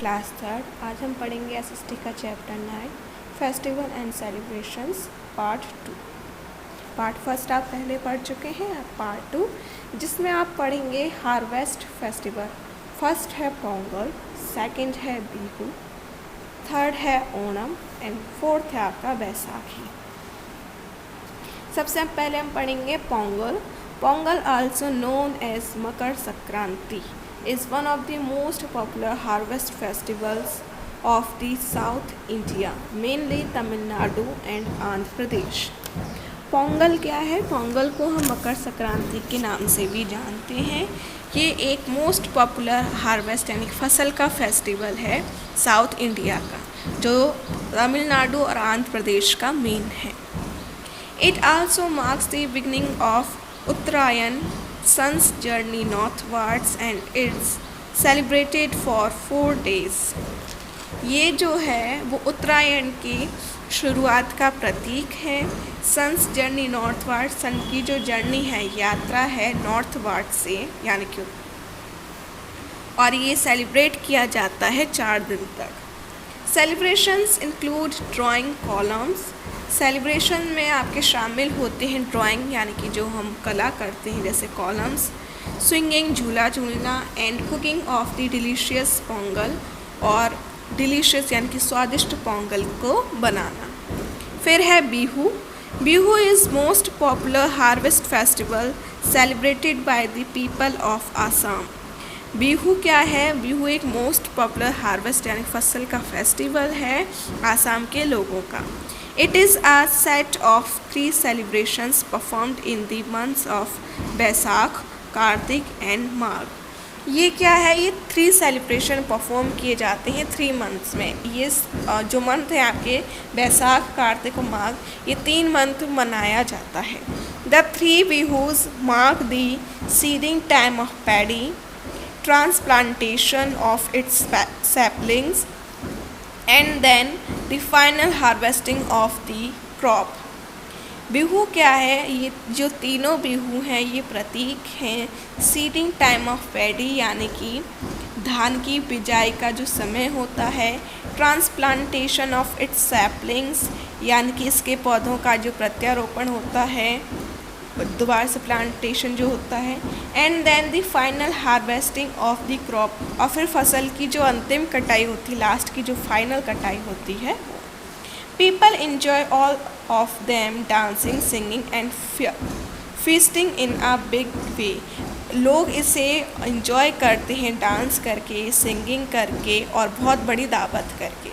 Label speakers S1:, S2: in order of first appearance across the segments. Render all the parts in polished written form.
S1: Class third. आज हम पढ़ेंगे एसएसटी का chapter 9 festival and celebrations part 2। Part first आप पहले पढ़ चुके हैं, अब पार्ट 2 जिसमें आप पढ़ेंगे हार्वेस्ट फेस्टिवल। फर्स्ट है पोंगल, सेकंड है बिहू, थर्ड है ओणम एंड फोर्थ है आपका बैसाखी। सबसे पहले हम पढ़ेंगे Pongal. Pongal also known as Makar Sankranti is one of the most popular harvest festivals of the South India, mainly Tamil Nadu and Andhra Pradesh. Pongal क्या है? पोंगल को हम मकर संक्रांति के नाम से भी जानते हैं। ये एक मोस्ट पॉपुलर हार्वेस्ट यानी फसल का फेस्टिवल है साउथ इंडिया का, जो तमिलनाडु और आंध्र प्रदेश का मेन है। It also marks the beginning of Uttarayan sun's journey northwards and it's celebrated for 4 days। ये जो है वो उत्तरायण की शुरुआत का प्रतीक है। सन्स जर्नी नॉर्थवार्ड, सन की जो जर्नी है, यात्रा है नॉर्थवार्ड से यानी कि, और ये सेलिब्रेट किया जाता है 4 दिन तक। Celebrations include drawing columns. Celebration में आपके शामिल होते हैं ड्राइंग यानी कि जो हम कला करते हैं जैसे कॉलम्स, स्विंगिंग झूला झूलना and cooking of the delicious Pongal, और डिलीशियस यानी कि स्वादिष्ट पोंगल को बनाना। फिर है Bihu. Bihu is most popular harvest festival celebrated by the people of Assam. Bihu क्या है? बिहू एक मोस्ट पॉपुलर हार्वेस्ट यानी फसल का फेस्टिवल है आसाम के लोगों का। It is a set of 3 celebrations performed in the months of Baisakh, Kartik and Magh. ये क्या है? ये 3 सेलिब्रेशन परफॉर्म किए जाते हैं 3 मंथ्स में। ये जो मंथ है आपके बैसाख, कार्तिक और माघ, ये 3 मंथ मनाया जाता है। The 3 bihus mark the seeding time of paddy, transplantation of its saplings and then the final harvesting of the crop। Bihu क्या है? ये जो तीनों बिहू हैं ये प्रतीक हैं सीडिंग टाइम ऑफ पैडी यानी कि धान की बिजाई का जो समय होता है, ट्रांसप्लांटेशन ऑफ इट्स सैपलिंग्स यानी कि इसके पौधों का जो प्रत्यारोपण होता है, दोबारा से प्लांटेशन जो होता है, and then the final harvesting of the crop, और फिर फसल की जो अंतिम कटाई होती है, लास्ट की जो फाइनल कटाई होती है। People enjoy all of them dancing, singing and feasting in a big way. लोग इसे इन्जॉय करते हैं डांस करके, सिंगिंग करके और बहुत बड़ी दावत करके।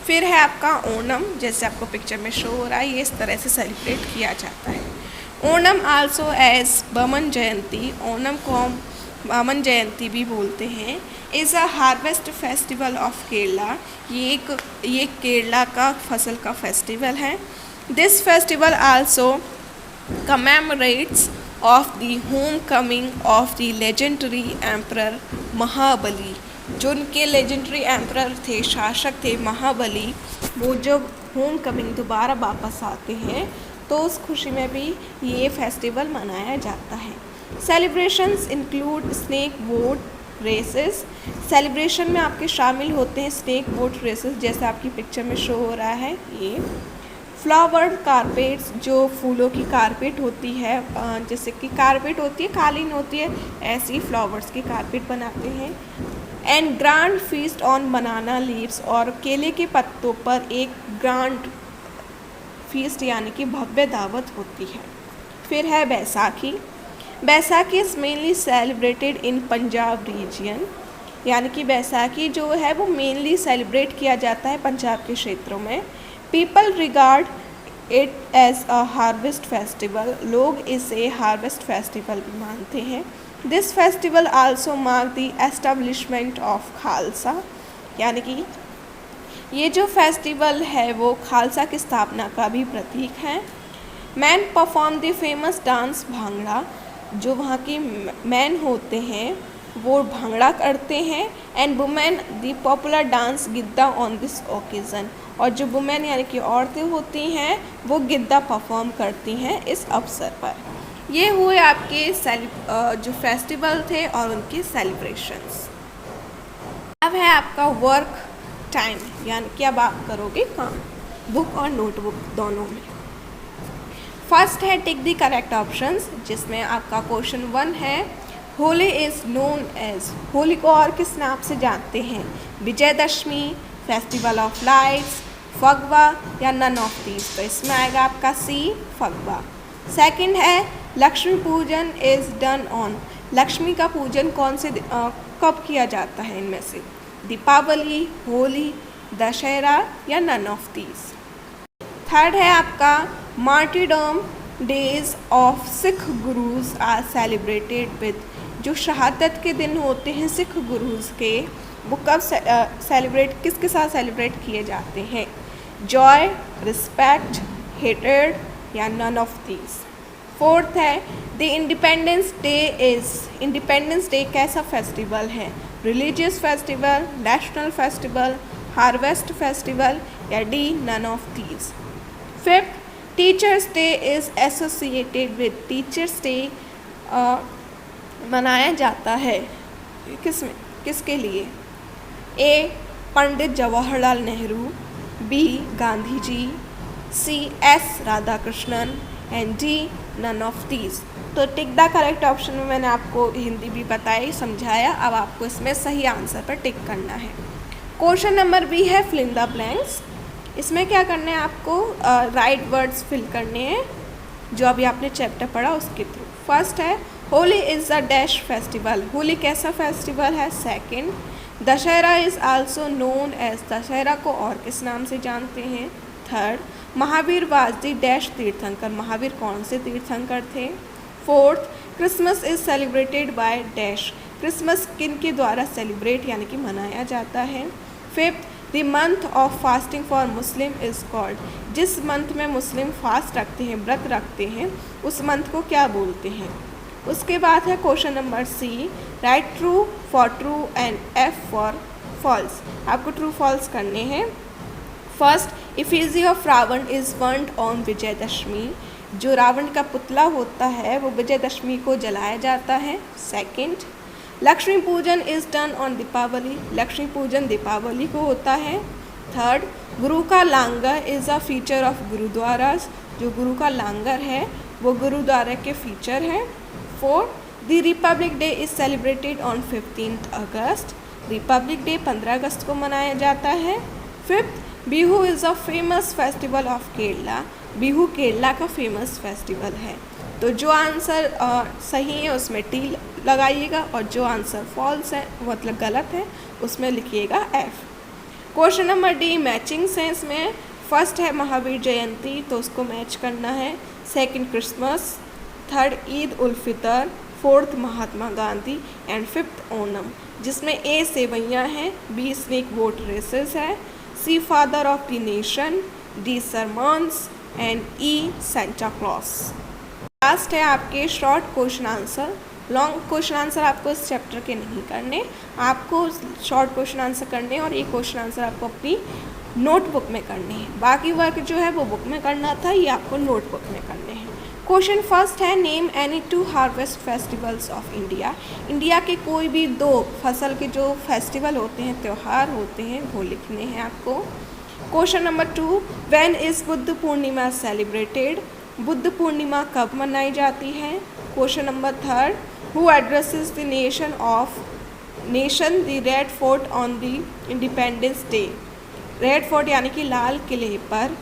S1: फिर है आपका ओणम, जैसे आपको पिक्चर में शो हो रहा है, ये इस तरह से सेलिब्रेट किया जाता है। ओणम आल्सो एज बमन जयंती, ओणम को हम बमन जयंती भी बोलते हैं, is a harvest festival of Kerala. ये केरला का फसल का फेस्टिवल है। This festival also commemorates of the home coming of the legendary emperor Mahabali. जो उनके लेजेंडरी एम्परर थे, शासक थे महाबली, वो जब होम कमिंग दोबारा वापस आते हैं तो उस खुशी में भी ये फेस्टिवल मनाया जाता है। Celebrations include snake boat races. Celebration में आपके शामिल होते हैं स्नेक बोट रेसेस, जैसे आपकी पिक्चर में शो हो रहा है। ये फ्लावर कारपेट्स, जो फूलों की कारपेट होती है, जैसे कि कारपेट होती है, कालीन होती है, ऐसी फ्लावर्स की कारपेट बनाते हैं। And grand feast on banana leaves, और केले के पत्तों पर एक ग्रांड फीस्ट यानी कि भव्य दावत होती है। फिर है Baisakhi. Baisakhi is mainly celebrated in Punjab region, यानी कि बैसाखी जो है वो मेनली सेलिब्रेट किया जाता है पंजाब के क्षेत्रों में। People regard it as a harvest festival, लोग इसे हार्वेस्ट फेस्टिवल भी मानते हैं। This festival also mark the establishment of Khalsa, यानी कि ये जो फेस्टिवल है वो खालसा की स्थापना का भी प्रतीक है। Man perform the famous dance bhangra, जो वहाँ की मैन होते हैं वो भांगड़ा करते हैं। And women the popular dance Giddha on this occasion, और जो वुमेन यानी कि औरतें होती हैं वो गिद्दा परफॉर्म करती हैं इस अवसर पर। ये हुए आपके जो फेस्टिवल थे और उनकी सेलिब्रेशंस। अब है आपका वर्क टाइम, यानी कि अब आप करोगे काम बुक और नोटबुक दोनों में। फर्स्ट है टिक द करेक्ट ऑप्शंस, जिसमें आपका क्वेश्चन 1 है Holi is known as, Holi को और किस नाम से जानते हैं? Vijayadashami, festival of lights, Phagwa या नन ऑफ दीज। तो इसमें आएगा आपका सी फगवा। सेकंड है Lakshmi Pujan is done on, Lakshmi का पूजन कौन से कब किया जाता है इनमें से? दीपावली, होली, दशहरा या नन ऑफ दीज। थर्ड है आपका martyrdom days of Sikh gurus are celebrated with, जो शहादत के दिन होते हैं सिख गुरुज के, वो कब सेलिब्रेट किसके साथ सेलिब्रेट किए जाते हैं? जॉय, रिस्पेक्ट, हेटेड या नन ऑफ दीज। फोर्थ है the independence day is, independence day कैसा फेस्टिवल है? Religious festival, national festival, harvest festival या D none of these. Fifth teachers day is associated with, teachers day मनाया जाता है किसमें, किसके लिए? A Pandit Jawaharlal Nehru, B Gandhi ji, C S Radhakrishnan and D none of these. तो टिक द करेक्ट ऑप्शन में मैंने आपको हिंदी भी बताई, समझाया, अब आपको इसमें सही आंसर पर टिक करना है। क्वेश्चन नंबर बी है फिल इन द ब्लैंक्स, इसमें क्या करना है आपको? राइट वर्ड्स फिल करने हैं जो अभी आपने चैप्टर पढ़ा उसके थ्रू। फर्स्ट है Holi is a dash festival, Holi कैसा फेस्टिवल है? Second Dussehra is also known as, Dussehra को और किस नाम से जानते हैं? Third Mahavir was the dash Tirthankar, Mahavir कौन से तीर्थंकर थे? Fourth Christmas is celebrated by dash, Christmas किन के द्वारा सेलिब्रेट यानी कि मनाया जाता है? Fifth the month of fasting for Muslim is called, जिस मंथ में मुस्लिम फास्ट रखते हैं, व्रत रखते हैं, उस मंथ को क्या बोलते हैं? उसके बाद है question number C right true for true and F for false, आपको ट्रू फॉल्स करने हैं। First effigy of Ravan is burned on Vijayadashami, जो रावण का पुतला होता है वो विजयदशमी को जलाया जाता है। Second Lakshmi Pujan is done on Deepawali, Lakshmi Pujan Deepawali को होता है। थर्ड गुरु का langar is a feature of gurudwaras, जो गुरु का लांगर है वो गुरुद्वारा के फीचर है। Fourth the Republic day is celebrated on 15 August, Republic day 15 अगस्त को मनाया जाता है। Fifth Bihu is a famous festival of Kerala, Bihu Kerala का फेमस फेस्टिवल है। तो जो आंसर सही है उसमें टी लगाइएगा और जो आंसर फॉल्स है मतलब गलत है उसमें लिखिएगा F. Question number D matchings हैं इसमें। फर्स्ट है महावीर जयंती, तो उसको मैच करना है। Second Christmas, third Eid ul Fitr, fourth Mahatma Gandhi and fifth Onam, जिसमें ए सेवैयाँ हैं, बी स्नेक बोट रेसेस है, C father of the nation, D sermons and E Santa Claus. Last है आपके short question answer. Long question answer आपको इस चैप्टर के नहीं करने, आपको शॉर्ट क्वेश्चन आंसर करने और ये क्वेश्चन आंसर आपको अपनी नोटबुक में करने हैं। बाकी वर्क जो है वो बुक में करना था, ये आपको नोटबुक में करने हैं। क्वेश्चन फर्स्ट है name any 2 harvest festivals of India, India के कोई भी 2 फसल के जो फेस्टिवल होते हैं, त्यौहार होते हैं, वो लिखने हैं आपको। Question number 2 when is Buddha Purnima celebrated, Buddha Purnima कब मनाई जाती है। Question number 3 who addresses the nation the Red Fort on the independence day, Red Fort यानी कि लाल किले पर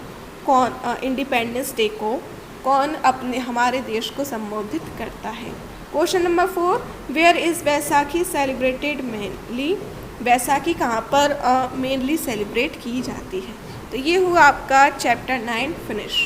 S1: कौन इंडिपेंडेंस डे को कौन अपने हमारे देश को संबोधित करता है। Question number 4 where is Baisakhi celebrated mainly, Baisakhi कहाँ पर मेनली सेलिब्रेट की जाती है। तो ये हुआ आपका चैप्टर 9 फिनिश।